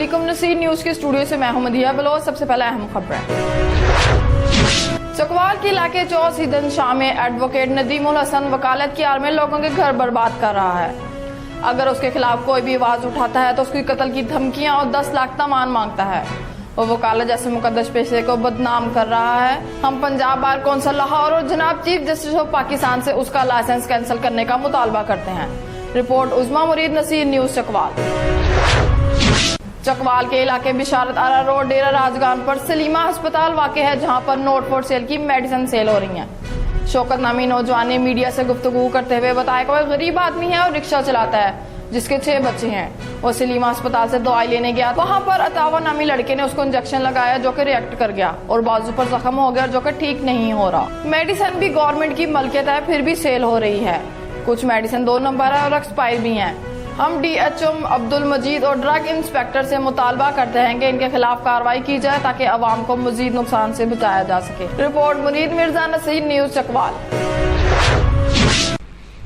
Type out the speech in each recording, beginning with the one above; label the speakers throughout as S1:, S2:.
S1: अस्सलामुअलैकुम। नसीर न्यूज के स्टूडियो से मैं हूं मदिया बलोच। सबसे पहले अहम खबरें। चकवाल के इलाके चौसीदन शाह में एडवोकेट नदीमुल हसन वकालत की आड़ में लोगों के घर बर्बाद कर रहा है। अगर उसके खिलाफ कोई भी आवाज उठाता है तो उसकी कत्ल की धमकियां और 10 लाख तमान मांगता है। वो वकालत जैसे मुकद्दस पेशे को बदनाम कर रहा है। हम पंजाब बार कौंसिल लाहौर और जनाब चीफ जस्टिस ऑफ पाकिस्तान से उसका लाइसेंस कैंसिल करने का मुतालबा करते हैं। रिपोर्ट उज़मा मुरीद, नसीर न्यूज चकवाल। चकवाल के इलाके बिशारत आरा रोड डेरा राजगान पर सलीमा अस्पताल वाक़ है, जहां पर नोट फॉर सेल की मेडिसिन सेल हो रही हैं। शौकत नामी नौजवान ने मीडिया से गुफ्तगू करते हुए बताया कि वह गरीब आदमी है और रिक्शा चलाता है, जिसके 6 बच्चे हैं। वो सलीमा अस्पताल से दवाई लेने गया, वहां पर अतावा नामी लड़के ने उसको इंजेक्शन लगाया जो कि रिएक्ट कर गया और बाजू पर जख्म हो गया जो कि ठीक नहीं हो रहा। मेडिसिन भी गवर्नमेंट की मलकियत है, फिर भी सेल हो रही है। कुछ मेडिसिन 2 नंबर है और एक्सपायर भी हैं। हम DHO अब्दुल मजीद और ड्रग इंस्पेक्टर से मुतालबा करते हैं कि इनके खिलाफ कार्रवाई की जाए ताकि अवाम को मजीद नुकसान से बचाया जा सके। Report Muneed Mirza, Naseer news Chakwal.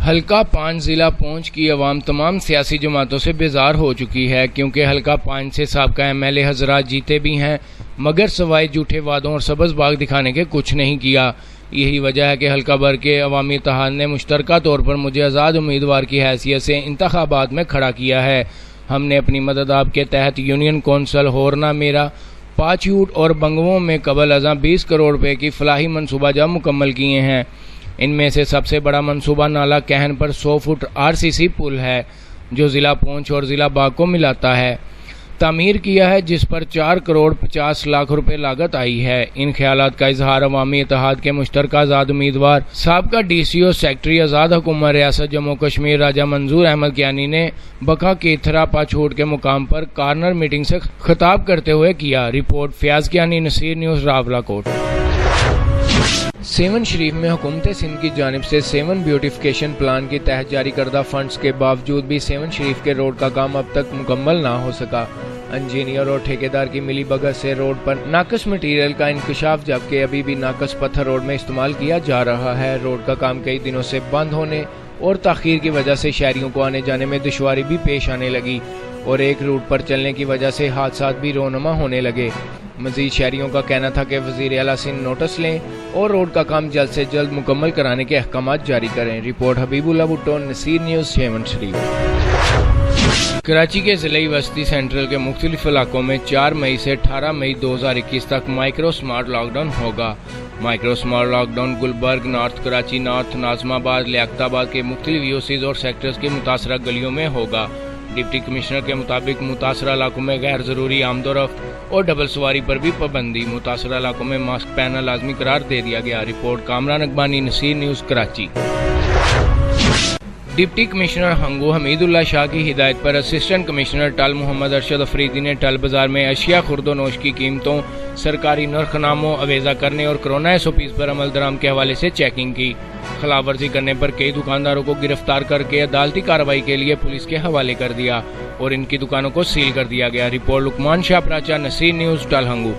S2: हल्का 5 जिला पहुंच की अवाम तमाम सियासी जमातों से बेजार हो चुकी है, क्योंकि हल्का 5 से साबका MLA हजरात जीते भी हैं मगर सवाए झूठे वादों और सबज बाग दिखाने के कुछ नहीं किया। यही वजह है कि हल्का भर के अवामी इत्तेहाद ने मुश्तरका तौर पर मुझे आज़ाद उम्मीदवार की हैसियत से इंतखाबात में खड़ा किया है। हमने अपनी मदद आपके तहत यूनियन कौंसिल होरना मेरा, पाचयूट और बंगवों में कबल अज़ां 20 करोड़ रुपए की फलाही मनसूबा जब मुकम्मल किए हैं। इनमें से सबसे बड़ा मनसूबा नाला कहन पर 100 फुट RCC पुल है जो ज़िला पूंछ और ज़िला बाग को मिलाता है। तामीर किया है जिस पर 4 करोड़ 50 लाख रुपए लागत आई है। इन ख्यालात का इजहार अवामी इत्तेहाद के मुश्तरका आज़ाद उम्मीदवार साबका DCO सेक्रेटरी आज़ाद हुकूमत रियासत जम्मू कश्मीर राजा मंजूर अहमद कियानी ने बका के थरा पाछोट के मुकाम पर कार्नर मीटिंग से खिताब करते हुए किया। Report Fayaz Kiani, Naseer news, Rawalakot. सेवन शरीफ में हुकूमत सिंध की जानिब से 7 ब्यूटिफिकेशन प्लान के तहत जारी करदा फंड्स के बावजूद भी सेवन शरीफ के रोड का काम अब तक मुकम्मल ना हो सका। इंजीनियर और ठेकेदार की मिली भगत से रोड पर नाकस मटीरियल का इंकशाफ, जबकि अभी भी नाकस पत्थर रोड में इस्तेमाल किया जा रहा है। रोड का काम कई दिनों से बंद होने और ताखीर की वजह से शहरियों को आने जाने में दुश्वारी भी पेश आने लगी और एक रूट पर चलने की वजह से हादसात भी रोनमा होने लगे। मजीद शहरियों का कहना था कि वज़ीर आला सिंध नोटिस लें और रोड का काम जल्द से जल्द मुकम्मल कराने के अहकामात जारी करें। Report Habibullah Bhutto, Naseer news, Sehwan Sharif. कराची के ज़िले वस्ती सेंट्रल के मुख्तलिफ इलाकों में 4 मई से 18 मई 2021 तक माइक्रो स्मार्ट लॉकडाउन होगा। Micro smart lockdown Gulberg, north Karachi north, Nazimabad, Liaquatabad के मुख्तलिफ यूसीज और सेक्टर्स की मुतासरा गलियों में होगा। डिप्टी कमिश्नर के मुताबिक मुतासरा इलाकों में गैर ज़रूरी आमदोरफ्त और डबल सवारी पर भी पाबंदी। मुतासरा इलाकों में मास्क पहनना लाजमी करार दे दिया गया। Report Kamran Akbani, Naseer news, Karachi. Deputy commissioner Hangu Hamidullah Shah की हिदायत पर असिस्टेंट कमिश्नर टल मोहम्मद अरशद अफरीदी ने टल बाजार में अशिया खुर्दोनोश की कीमतों, सरकारी नरखनामों अवेजा करने और कोरोना SOPs पर अमल दराम के हवाले से चेकिंग की। खिलाफ वर्जी करने पर कई दुकानदारों को गिरफ्तार करके अदालती कार्रवाई के लिए पुलिस के हवाले कर दिया और इनकी दुकानों को सील कर दिया गया। रिपोर्ट लुकमान शाह प्राचा, नसीर न्यूज़, टल हंगू।